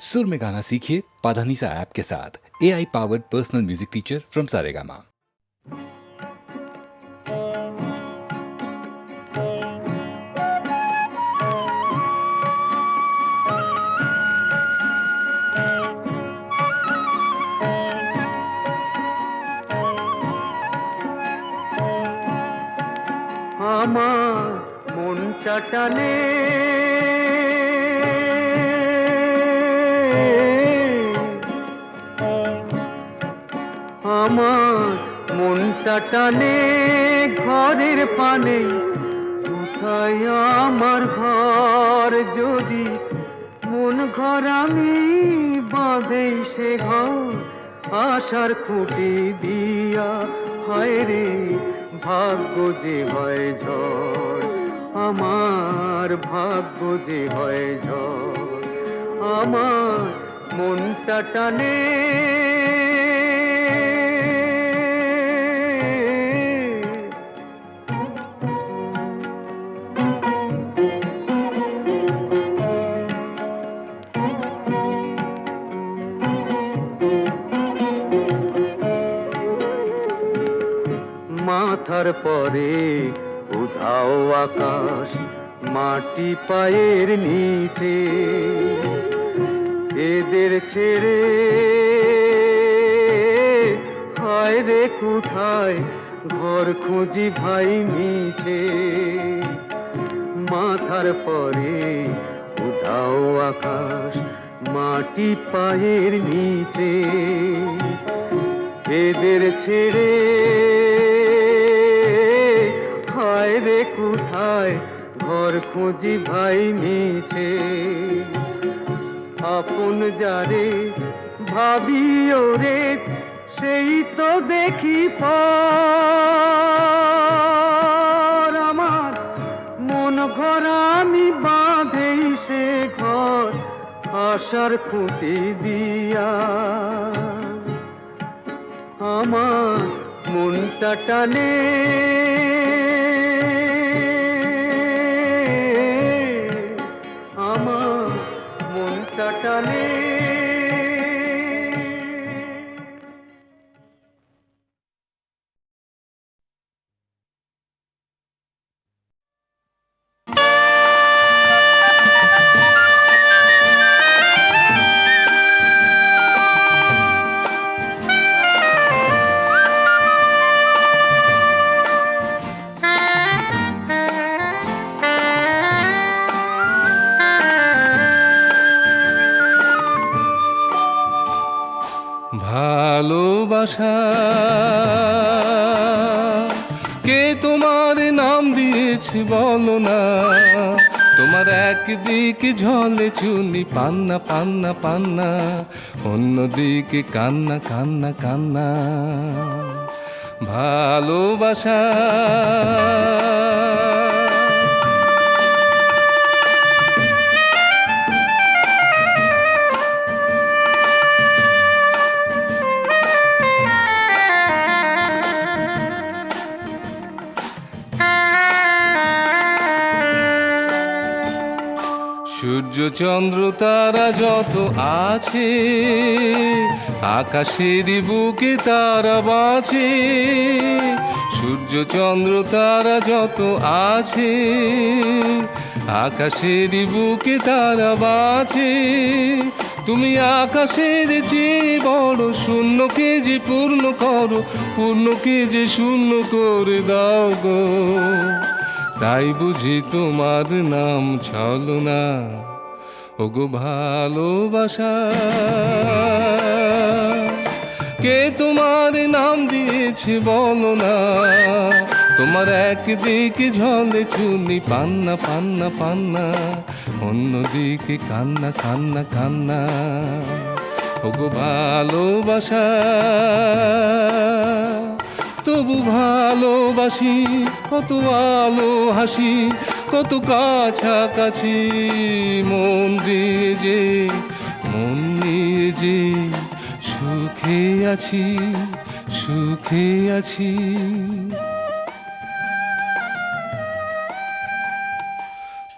सुर में गाना सीखिए पाधानीसा ऐप के साथ। AI powered personal music teacher from Saregama. আমার মনটা টানে আমার মনটা টানে ঘরের পানে কোথায় আমার ঘর যদি মন ঘর আমি বাঁধেই সে ঘর আশার খুঁটি দিয়া হায় রে ভাগ্য যে হয় ঝড় আমার ভাগ্য যে হয় ঝড় আমার মনটা টানে মাথার পরে উধাও আকাশ মাটি পায়ের নিচে এদের ছেড়ে হায় রে কোথায় ঘর খুঁজি ভাই মিছে মাথার পরে উধাও আকাশ মাটি পায়ের নিচে এদের ছেড়ে হায় রে কোথায় ঘর খুঁজি ভাই মিছে আপন যারে ভাবি ওরে সেই তো দেখি পর আমার মন ঘর আমি বাঁধেই সে ঘর আশার খুঁটি দিয়া আমার মনটা টানে আমার মনটা টানে ভালোবাসা কে তোমার নাম দিয়েছে বলো না তোমার একদিকে ঝলে চুনি পান্না পান্না পান্না অন্যদিকে কান্না কান্না কান্না ভালোবাসা সূর্য চন্দ্র তারা যত আছে আকাশের বুকে তারা বাঁচে সূর্য চন্দ্র তারা যত আছে আকাশের বুকে তারা বাঁচে তুমি আকাশের চেয়ে বড় শূন্যকে যে পূর্ণ করো পূর্ণকে যে শূন্য করে দাও গো তাই বুঝি তোমার নাম ছলনা ওগো ভালোবাসা কে তোমার নাম দিয়েছে বলো না তোমার একদিকে ঝলে চুনি পান্না পান্না পান্না অন্যদিকে কান্না কান্না কান্না ওগো ভালোবাসা তবু ভালোবাসি কত আলো হাসি কত কাছাকাছি মন দিয়ে যে মন নিয়ে যে সুখে আছি সুখে আছি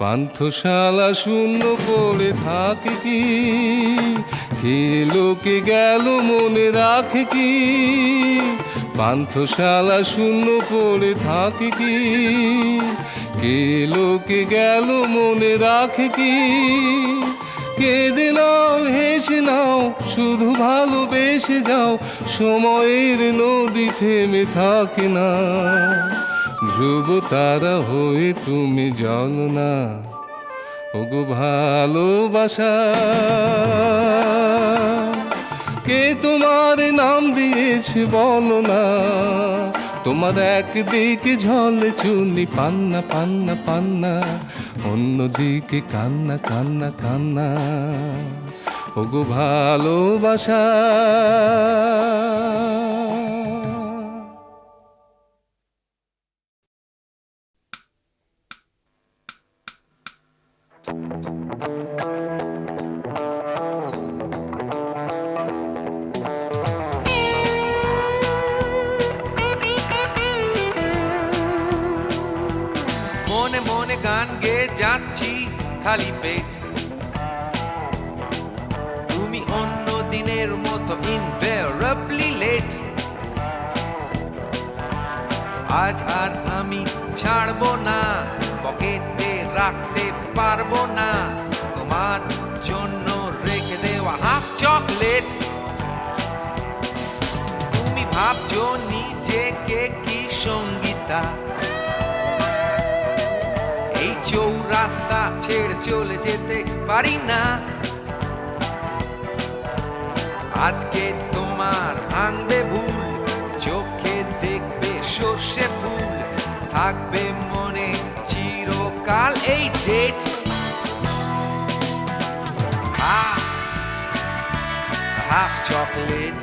পান্থশালা শূন্য পড়ে থাকে কি কে লোকে গেল মনে রাখে কি, পান্থশালা শূন্য পড়ে থাকে কি, কে লোকে গেল মনে রাখে কি, কেঁদে নাও হেসে নাও শুধু ভালোবেসে যাও, সময়ের নদী থেমে থাকে না, ধ্রুব তারা হয়ে তুমি জল না, ওগো ভালোবাসা। কে তোমার নাম দিয়েছে বলো না, তোমার একদিকে ঝলে চুনি পান্না পান্না পান্না, অন্যদিকে কান্না কান্না কান্না, ওগো ভালোবাসা। মনে মনে গান গেয়ে যাচ্ছি খালি পেট, তুমি অন্য দিনের মতো ইনভেরিয়েবলি লেট। আজ আর আমি ছাড়বো না, পকেটে রাখতে পারবো না তোমার জন্য রেখে দেওয়া হাফ চকলেট। তুমি ভাবছো নিজেকে কি সঙ্গীতা, এই চৌরাস্তা ছেড়ে চলে যেতে পারি না। আজকে তোমার ভাঙবে ভুল, চোখে দেখবে সর্ষে ফুল, থাকবে মনে চিরকাল এই ডেট। Half chocolate.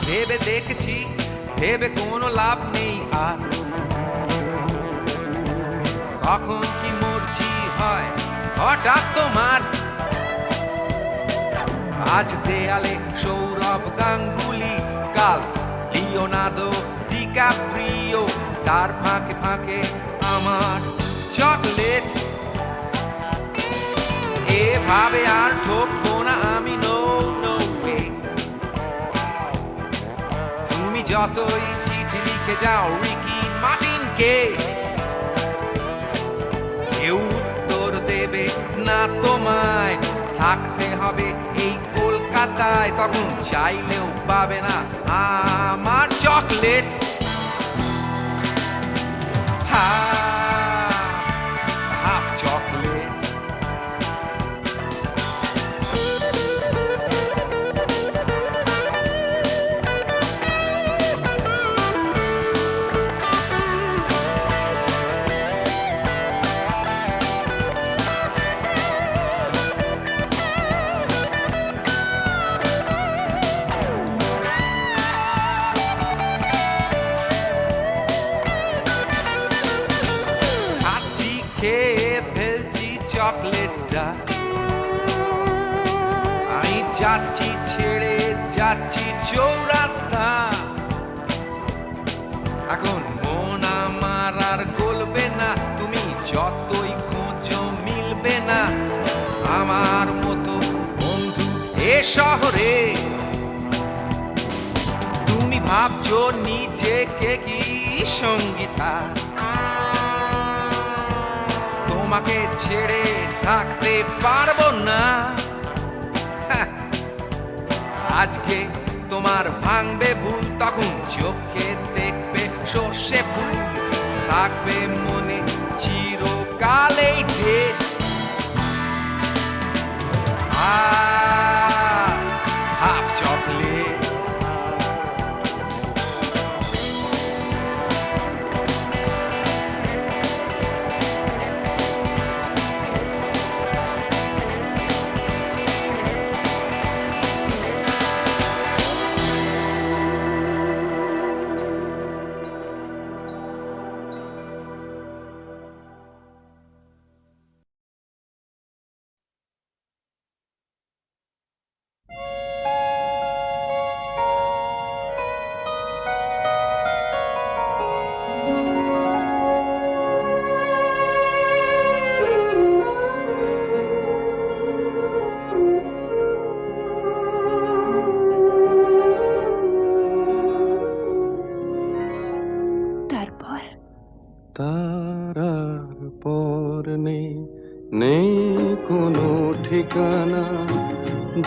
ভেবে দেখেছি, ভেবে কোনো লাভ নেই আর, কখন কি মর্জি হয় হঠাৎ তোমার। আজ দেয়ালে সৌরভ গাঙ্গুলি, কাল লিওনার্দো ডিক্যাপ্রিও, তার ফাঁকে ফাঁকে আমার চকলেট। এভাবে আর ঠকবো না আমি, নো নো ওয়ে। যতই চিঠি লিখে যাও রিকি মার্টিনকে, কেউ উত্তর দেবে না তোমায়। থাকতে হবে এই কলকাতায়, তখন চাইলেও পাবে না আমার চকলেট। Half chocolate. চকলেটটা আমি যাচ্ছি ছেড়ে যাচ্ছি চৌরাস্তা। এখন মন আমার আর গলবে না, তুমি যতই খোঁজো মিলবে না আমার মতো বন্ধু এ শহরে। তুমি ভাবছো নিজেকে কি সঙ্গীতা, তোমাকে ছেড়ে থাকতে পারবো না। আজকে তোমার ভাঙবে ভুল, তখন চোখে দেখবে সর্ষে ফুল, থাকবে মনে চিরকালেই ডেট। Half chocolate.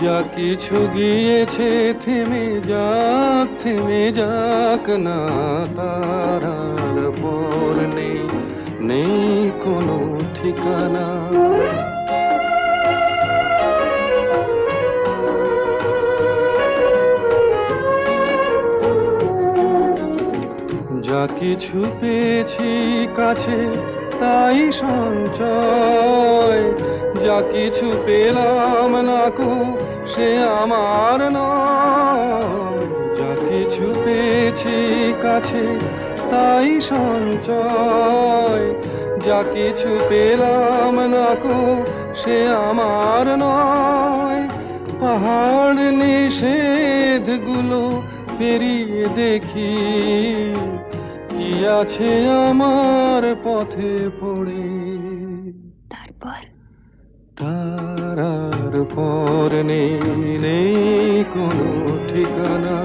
যা কিছু গিয়েছে থেমে যাক না, তার আর পর নেই, নেই কোনো ঠিকানা। যা কিছু পেয়েছি কাছে তাই সঞ্চয়, যা কিছু পেলাম না কো সে আমার নয়। যা কিছু পেয়েছি কাছে তাই সঞ্চয়, যা কিছু পেলাম না কো সে আমার নয়। পাহাড় নিষেধগুলো পেরিয়ে দেখি কি আছে আমার পথে পড়ে, তারপর তার আর পর নেই, নেই কোনো ঠিকানা।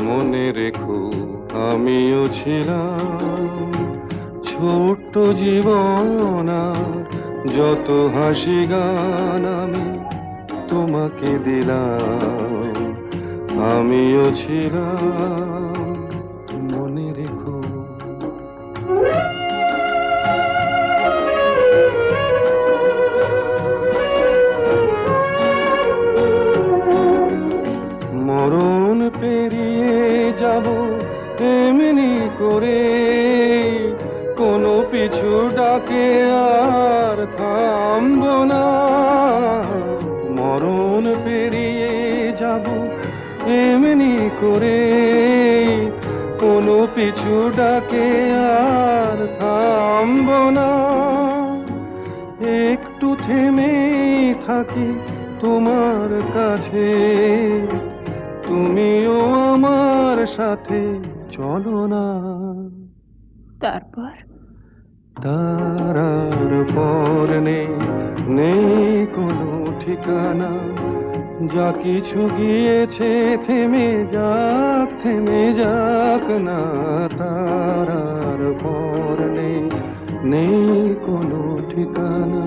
মনে রেখো আমিও ছিলাম ছোট্ট জীবন, যত হাসি গান আমি তোমাকে দিলাম, আমিও ছিলাম, মনে রেখো। মরণ পেরিয়ে যাব এমনি করে, কোনো পিছু ডাকে আর থামব না। মরণ পেরিয়ে যাব এমনি করে, কোনো পিছু ডাকে আর থামব না। একটু থেমে থাকি তোমার কাছে, তুমিও আমার সাথে চলো না। তারপর তার আর পর নেই, নেই কোনো ঠিকানা। যা কিছু গিয়েছে থেমে যাক না, তার আর পর নেই, নেই কোনো ঠিকানা।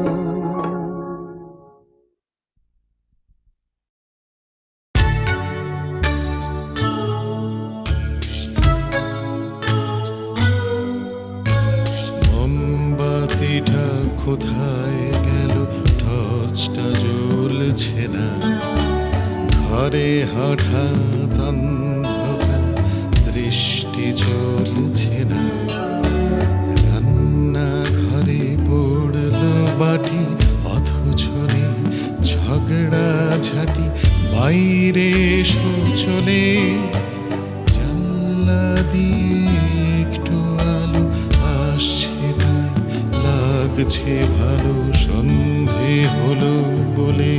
মোমবাতিটা কোথায় গেল, টর্চটা জ্বলছে না, ঘরে হঠাৎ অন্ধকার, দৃষ্টি চলছে না। রান্না ঘরে পড়ল বাটি, অথচ নেই ঝগড়া ঝাঁটি, বাইরে এসো চলে, জানলা দিয়ে একটু আলো আসছে, তাই লাগছে ভালো, সন্ধে হলো বলে।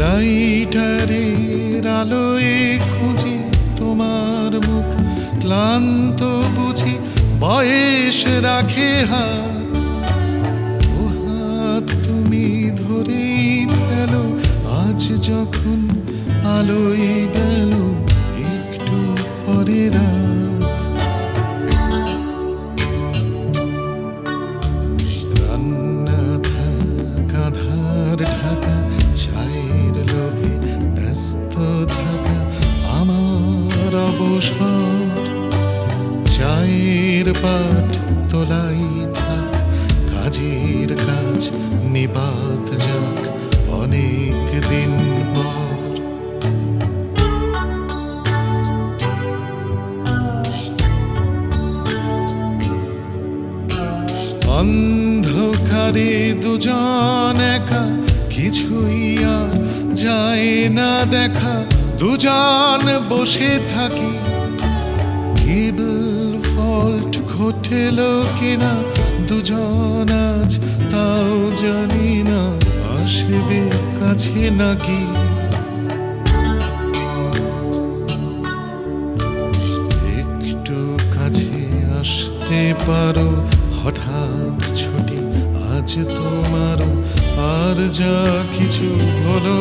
লাইটারের আলোয় খুঁজি তোমার মুখ, ক্লান্ত বুঝি বয়স রাখে হাত, ও হাত তুমি ধরেই ফেলো, আজ যখন আলোয় গেল একটু পরে রাত। রান্না থাকা ধার ঢাকা, চায়ের লোভে ব্যস্ত থাকা আমার অবসর, চায়ের পাট তোলাই থাক, কাজের কাজ নিপাত যাক অনেক দিন পর। অন্ধকারে দুজন একা, কিছুই আর যায় না দেখা, দুজন বসে থাকি, কেবল ফল্ট ঘটেল কিনা দুজন আজ তাও জানি না, আসবে কাছে নাকি। একটু কাছে আসতে পারো, হঠাৎ ছুটি আজ তোমারও, আর যা কিছু হলো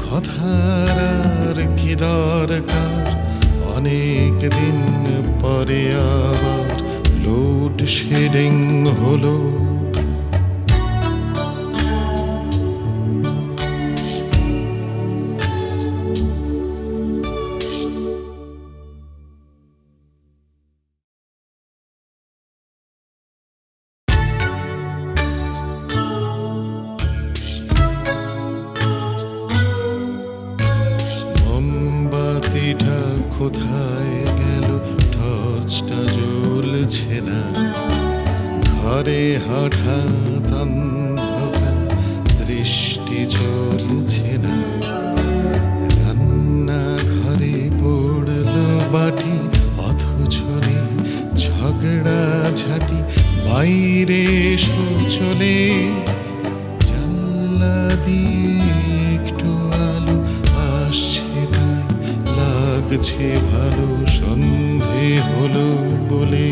কথার আর কি দরকার, অনেক দিন পরে আবার লোড শেডিং হলো। মোমবাতিটা কোথায় গেল, টর্চটা জ্বলছে না, ঘরে হঠাৎ অন্ধকার, দৃষ্টি চলছে না, রান্না ঘরে পড়ল বাটি, অথচ নেই ঝগড়া ঝাঁটি, বাইরে এসো চলে, জানলা দিয়ে একটু আলো আসছে, তাই লাগছে ভালো, সন্ধে হলো বলে।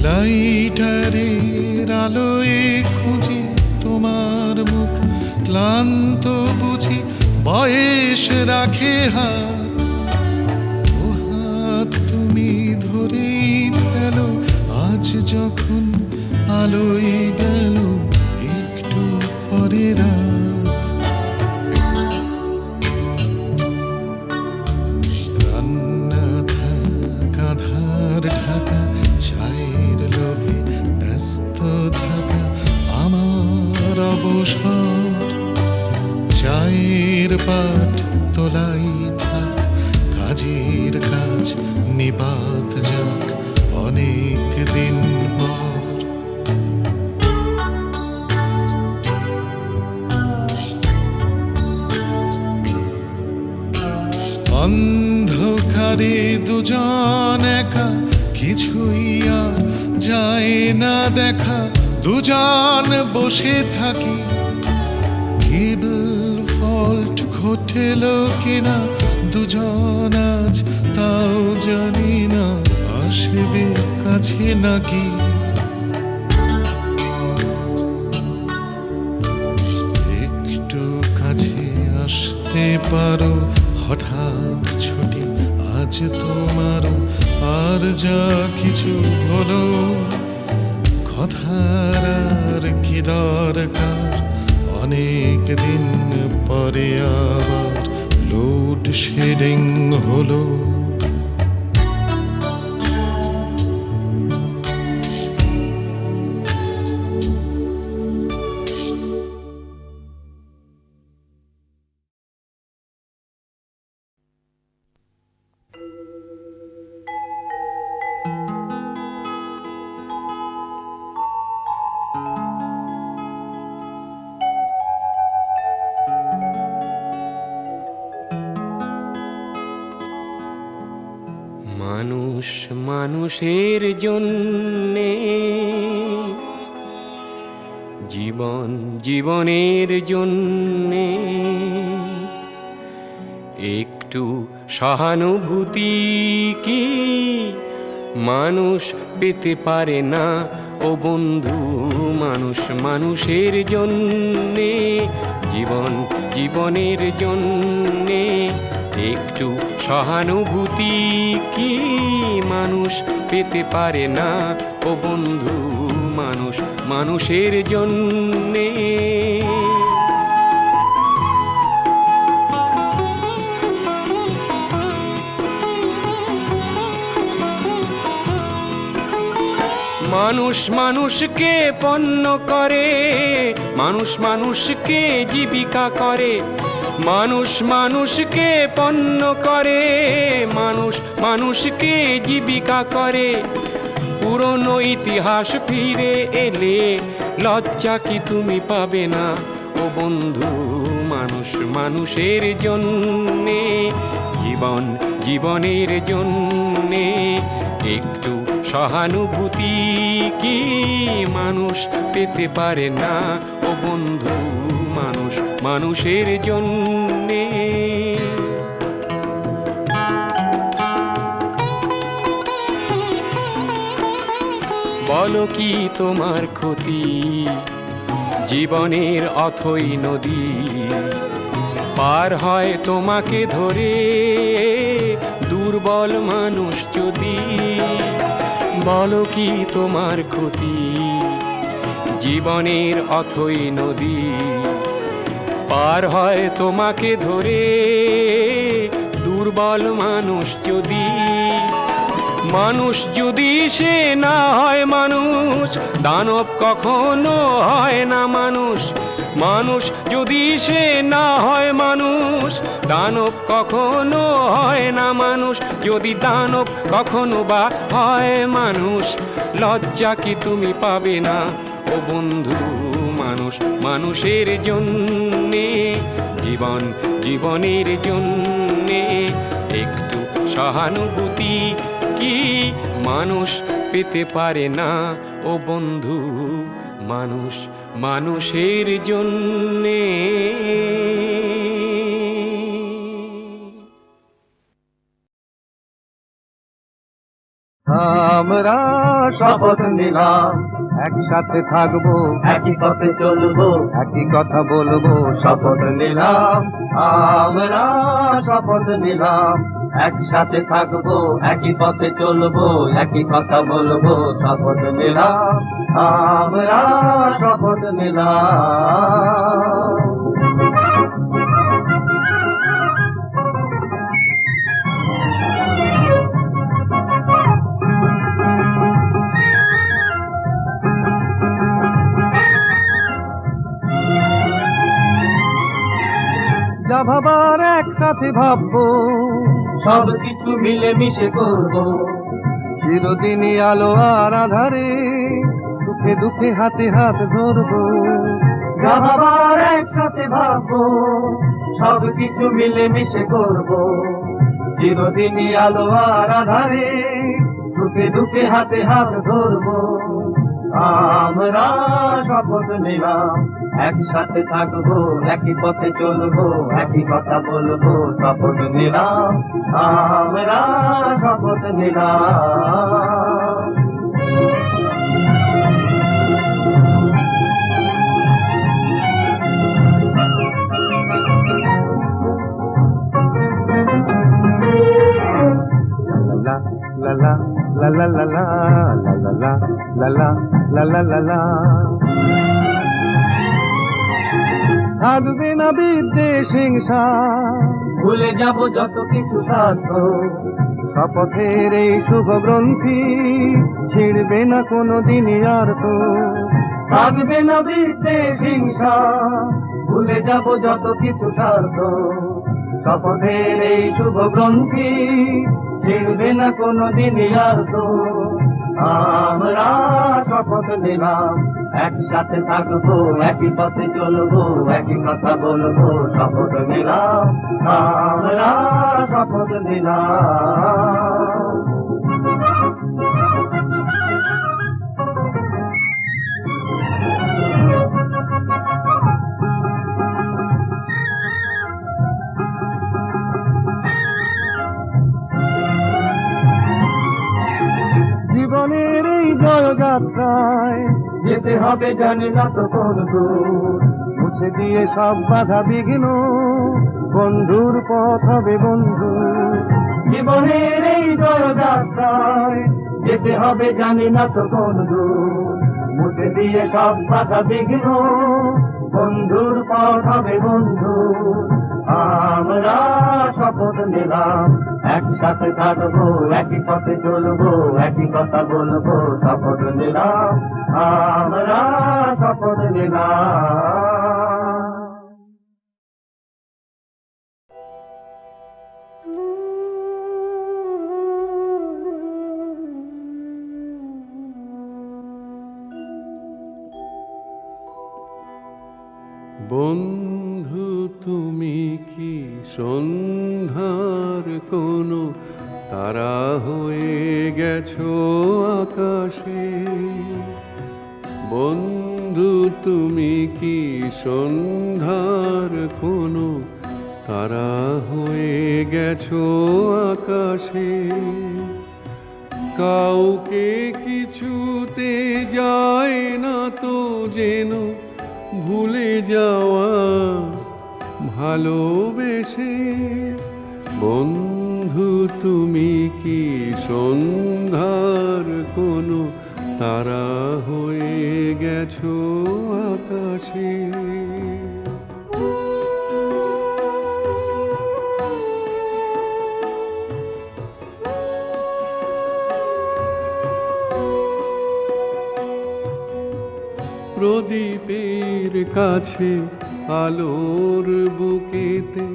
লাইটারের আলোয় খুঁজি তোমার মুখ, ক্লান্ত বুঝি বয়স রাখে হাত, ও হাত তুমি ধরেই ফেলো, আজ যখন আলোয় গেল একটু পরে রাত। রান্না থাকা ধার ঢাকা, চায়ের লোভে ব্যস্ত থাকা আমার অবসর, চায়ের পাট তোলাই থাক, কাজের কাজ নিপাত যাক অনেক দিন পর। অন্ধকারে দুজন একা, কিছুই আর যায় না দেখা, দুজন বসে থাকি, কেবল ফল্ট ঘটেল কিনা দুজন আজ তাও জানি না, আসবে কাছে নাকি। একটু কাছে আসতে পারো, হঠাৎ ছুটি আজ তোমারও, আর যা কিছু হলো কথার আর কি দরকার, অনেক দিন পরে আবার লোড শেডিং হলো। মানুষ মানুষের জন্যে, জীবন জীবনের জন্যে, একটু সহানুভূতি কি মানুষ পেতে পারে না ও বন্ধু? মানুষ মানুষের জন্যে, জীবন জীবনের জন্যে, একটু সহানুভূতি কি মানুষ পেতে পারে না ও বন্ধু? মানুষ মানুষের জন্যে। মানুষ মানুষকে পণ্য করে, মানুষ মানুষকে জীবিকা করে, মানুষ মানুষকে পণ্য করে, মানুষ মানুষকে জীবিকা করে। পুরনো ইতিহাস ফিরে এলে লজ্জা কি তুমি পাবে না ও বন্ধু? মানুষ মানুষের জন্যে, জীবন জীবনের জন্যে, একটু সহানুভূতি কি মানুষ পেতে পারে না ও বন্ধু? মানুষ মানুষের জন্যে। বলো কি তোমার ক্ষতি, জীবনের অথই নদী পার হয় তোমাকে ধরে দুর্বল মানুষ যদি। বলো কি তোমার ক্ষতি, জীবনের অথই নদী পার হয় তোমাকে ধরে দুর্বল মানুষ যদি। মানুষ যদি সে না হয় মানুষ, দানব কখনো হয় না মানুষ। মানুষ যদি সে না হয় মানুষ, দানব কখনো হয় না মানুষ। যদি দানব কখনো বা হয় মানুষ, লজ্জা কি তুমি পাবে না ও বন্ধু? মানুষ মানুষের জন্যে, জীবন জীবনের জন্যে একটু সহানুভূতি কি মানুষ পেতে পারে না ও বন্ধু? মানুষ মানুষের জন্যে। আমরা শপথ নিলাম একসাথে থাকবো, একই পথে চলবো, একই কথা বলবো। শপথ নিলাম, আমরা শপথ নিলাম একসাথে থাকবো, একই পথে চলবো, একই কথা বলবো। শপথ নিলাম, আমরা শপথ নিলাম। যা ভাবার একসাথে ভাববো, সব কিছু মিলে মিশে করবো। চিরদিনই আলো আর আধারে, সুখে দুঃখে হাতে হাত ধরবো। যা ভাবার একসাথে ভাববো, সব কিছু মিলে মিশে করবো। চিরদিনই আলো আর আধারে, সুখে দুঃখে হাতে হাত ধরবো। আমরা শপথ নিলাম একসাথে থাকবো, একই পথে চলবো, একই কথা বলবো। শপথ নিলাম, আমরা শপথ নিলাম। লা লা লা লা লা লা লা লা লা লা লা লা লা লা। থাকবে না বিদ্বেষ হিংসা, ভুলে যাব যত কিছু স্বার্থ। শপথের এই শুভ গ্রন্থি ছিড়বে না কোনো দিনই আর তো। থাকবে না বিদ্বেষ হিংসা, ভুলে যাব যত কিছু স্বার্থ। শপথের এই শুভ গ্রন্থি ছিড়বে না কোনো দিনই আর তো। আমরা শপথ নিলাম একসাথে থাকবো, একই পথে চলবো, একই কথা বলবো। শপথ নিলাম, আমরা শপথ নিলাম। জীবনের এই জয়যাত্রায় যেতে হবে জানি না তো কোন দূর। মুছে দিয়ে সব বাধা বিঘ্ন, বন্ধুর পথ হবে বন্ধু। জীবনের এই জয়যাত্রায় যেতে হবে জানি না তো কোন দূর। মুছে দিয়ে সব বাধা বিঘ্ন, বন্ধুর পথ হবে বন্ধু। আমরা শপথ নিলাম একসাথে থাকবো, একই পথে চলবো, একই কথা বলবো। শপথ নিলাম, আমরা শপথ নিলাম। বন্ধু তুমি কি সন্ধ্যার কোনো তারা হয়ে গেছো আকাশে? বন্ধু তুমি কি সন্ধ্যার কোনো তারা হয়ে গেছো আকাশে? কাউকে কিছুতে যায় না তো যেন ভুলে যাওয়া ভালোবেসে। বন্ধু তুমি কি সন্ধ্যার কোনো তারা হয়ে গেছো আকাশে? প্রদীপের কাছে আলোর বুকেতে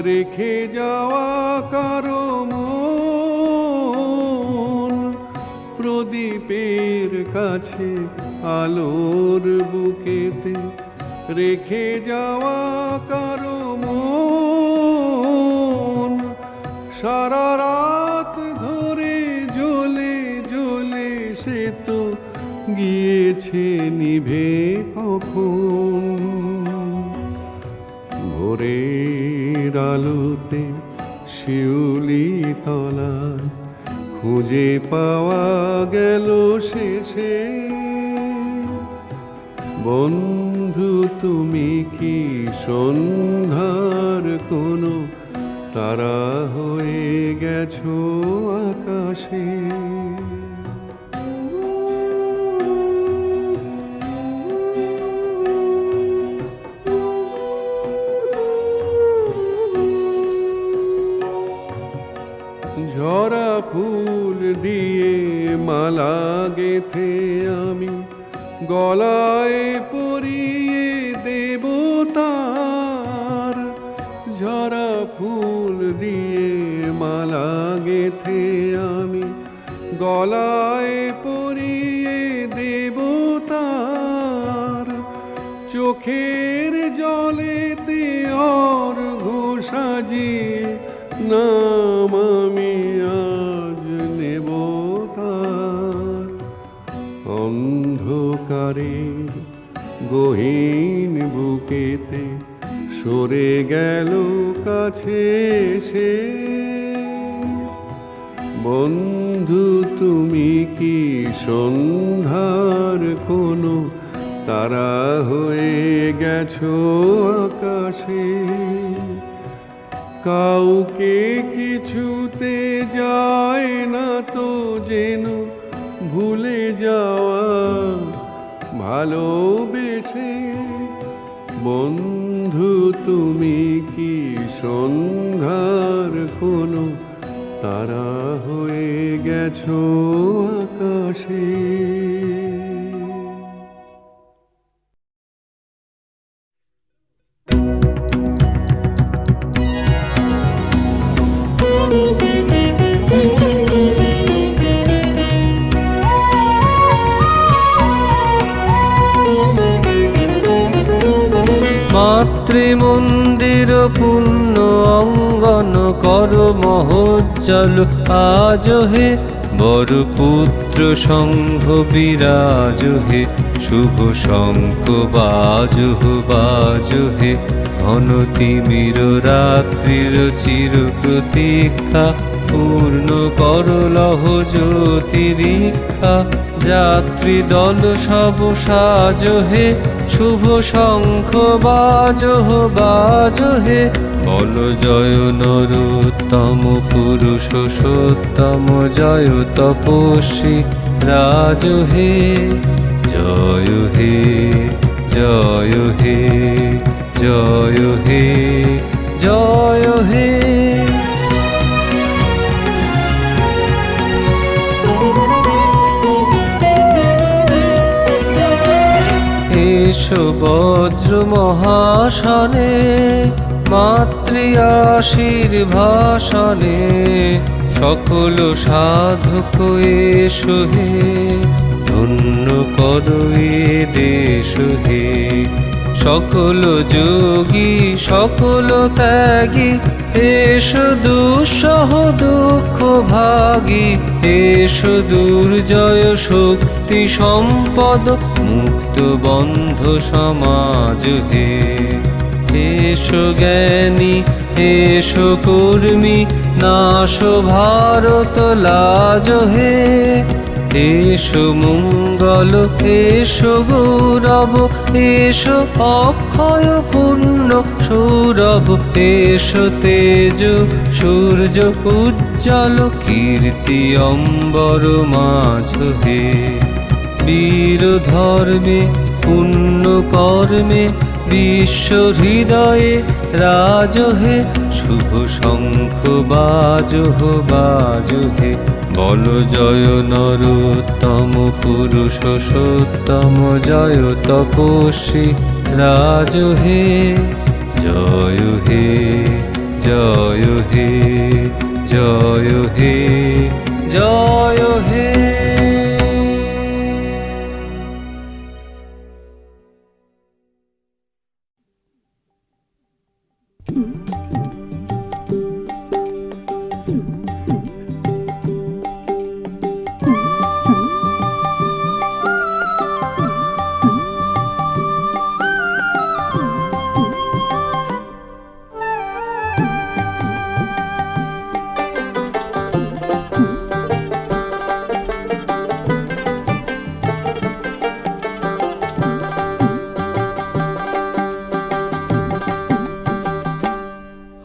রেখে যাওয়া কারো মন। প্রদীপের কাছে আলোর বুকেতে রেখে যাওয়া কারো মন। সারা রাত ধরে জ্বলে জ্বলে সে তো গিয়েছে নিভে কখন। ভোরের আলোতে শিউলি তলায় খুঁজে পাওয়া গেল শেষে। বন্ধু তুমি কি সন্ধ্যার কোনো তারা হয়ে গেছো আকাশে? ঝরা ফুল দিয়ে মালা গেথে আমি গলায় পরিয়ে দেব তার। ঝরা ফুল দিয়ে মালা গেথে আমি গলায় পরিয়ে দেব তার। চোখের জলেতে অর্ঘ্য সাজিয়ে নাম আমি আজ নেব তার। অন্ধকারে গহীন বুকেতে সরে গেল কাছে সে। বন্ধু তুমি কি সন্ধ্যার কোনো তারা হয়ে গেছো আকাশে? কাউকে কিছুতে যায় না তো যেন ভুলে যাওয়া ভালোবেসে। বন্ধু তুমি কি সন্ধ্যার কোনো তারা হয়ে গেছো আকাশে? মাতৃমন্দির পূর্ণ অঙ্গন কর মহোজ্জ্বল আজ হে। বড় পুত্র সংঘ বিরাজ হে। শুভ শঙ্খ বাজুহ বাজুহে। ঘন তিমির রাত্রির চির প্রতীক্ষা পূর্ণ কর লহ জ্যোতি দীক্ষা। যাত্রী দল সব সাজহে। শুভ শঙ্খ বাজহ বাজহে। বল জয় নরোত্তম পুরুষোত্তম জয় তপস্বী রাজ হে। জয় হে জয় হে জয় হে জয় হে। এসো বজ্র মহাসনে মাতৃ আশীর্ভাষণে। সকল সাধক এসো হে। ধন্য করো এ দেশ হে। সকল যোগী সকল ত্যাগী এসো দুঃসহ দুঃখ ভাগী। এসো দুর্জয় শক্তি সম্পদ মুক্ত বন্ধ সমাজ হে। এসো জ্ঞানী এসো কর্মী নাশো ভারত লাজ হে, এসো মঙ্গল এসো গৌরব এসো অক্ষয় পূর্ণ সৌরভ, এসো তেজ সূর্য উজ্জ্বল কীর্তি অম্বর মাঝ হে। বীর ধর্মে পুণ্য কর্মে বিশ্ব হৃদয়ে রাজ হে, শুভ শঙ্খ বাজহ বাজ হে। বল জয় নরোত্তম পুরুষোত্তম জয় তপস্বী রাজ হে, জয় হে জয় হে জয় হে জয় হে।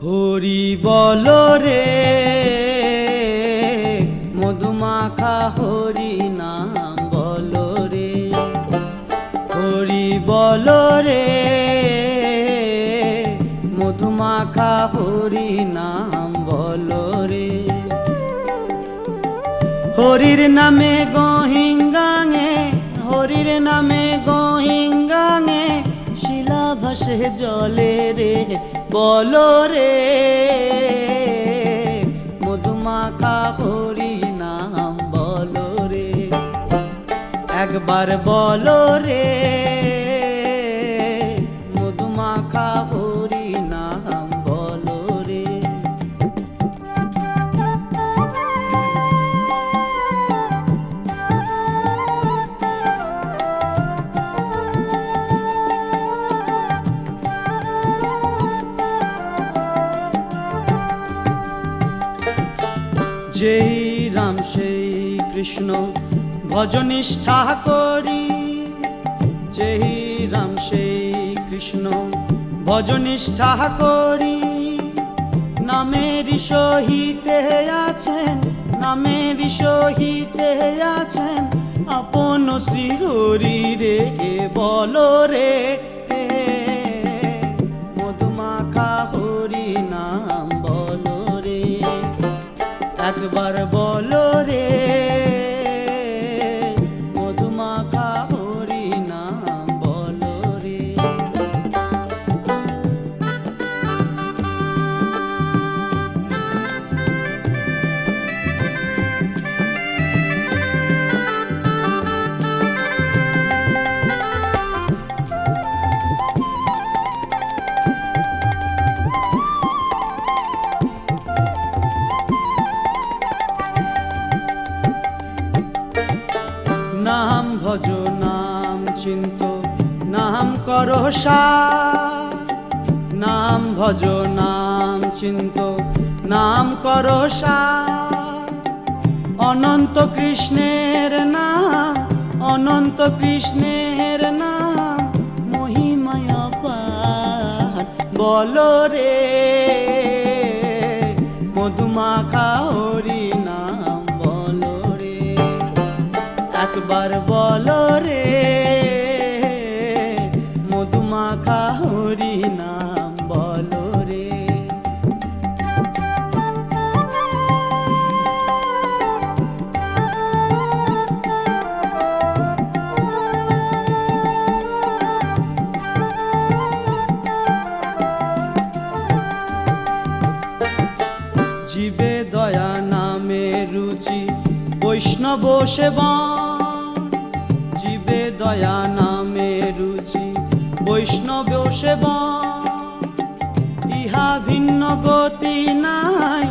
হরি বল রে মধুমাখা হরি নাম বল রে, হরি বল রে মধুমাখা হরি নাম বল রে। হরির নামে গহিঙ্গাঙে হরির নামে গহিঙ্গাঙে শিলা ভাসে জলে রে, বল রে মধুমাখা হরি নাম বল রে, একবার বল রে মধুমাখা হরি নাম বল রে। যেই রাম সেই কৃষ্ণ ভজনিষ্ঠা করি, যেই রাম সেই কৃষ্ণ ভজনিষ্ঠা করি, নামেরই সহিতে আছেন নামেরই সহিতে আছেন আপন শ্রী হরি রে, বল রে মধুমাখা হরি নাম বল রে, একবার বল রে মধুমাখা হরি নাম বল রে। নাম ভজ নাম চিন্ত নাম করো সার, নাম ভজ নাম চিন্ত নাম করো সার, অনন্ত কৃষ্ণের নাম অনন্ত কৃষ্ণের নাম মহিমায় অপার, বল রে মধুমাখা হরি নাম বল রে, একবার বল রে মধুমাখা হরি নাম বল রে। জীবে দয়া নামে রুচি বৈষ্ণব সেবন, জীবে দয়া নামে রুচি বৈষ্ণব সেবন, ইহা ভিন্ন গতি নাই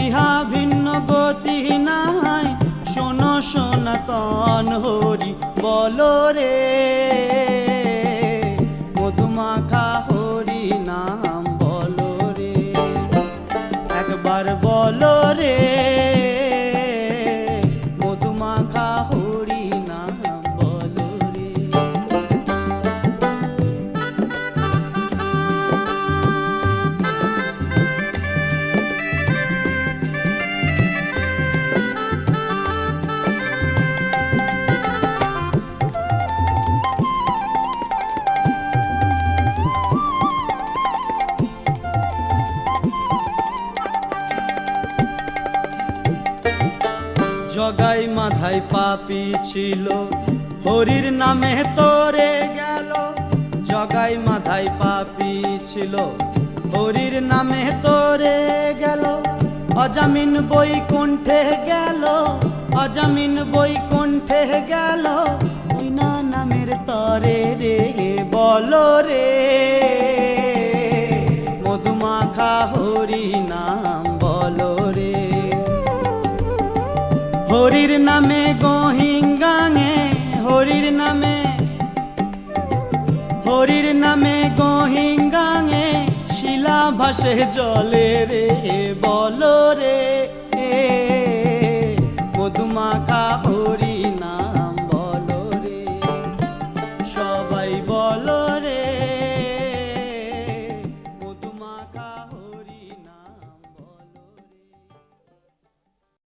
ইহা ভিন্ন গতি নাই, শোনো সনাতন হরি বল রে মধুমাখা হরি নাম মাথায় পাপি ছিল, হরির নামে তোরে গেল। জগাই মাথায় পাপি ছিল, হরির নামে তোরে গেল। অজামিন বৈকুণ্ঠে গেল, অজামিন বৈকুণ্ঠে গেল। ওই না নামের তরে রে বলো রে, মধুমাখা হরি নাম বলো রে। হরির নামে গহিঙ্গাঙে, হরির নামে, হরির নামে গহিঙ্গাঙে শিলা ভাসে জলে রে বলো রে, মধুমাখা হরি নাম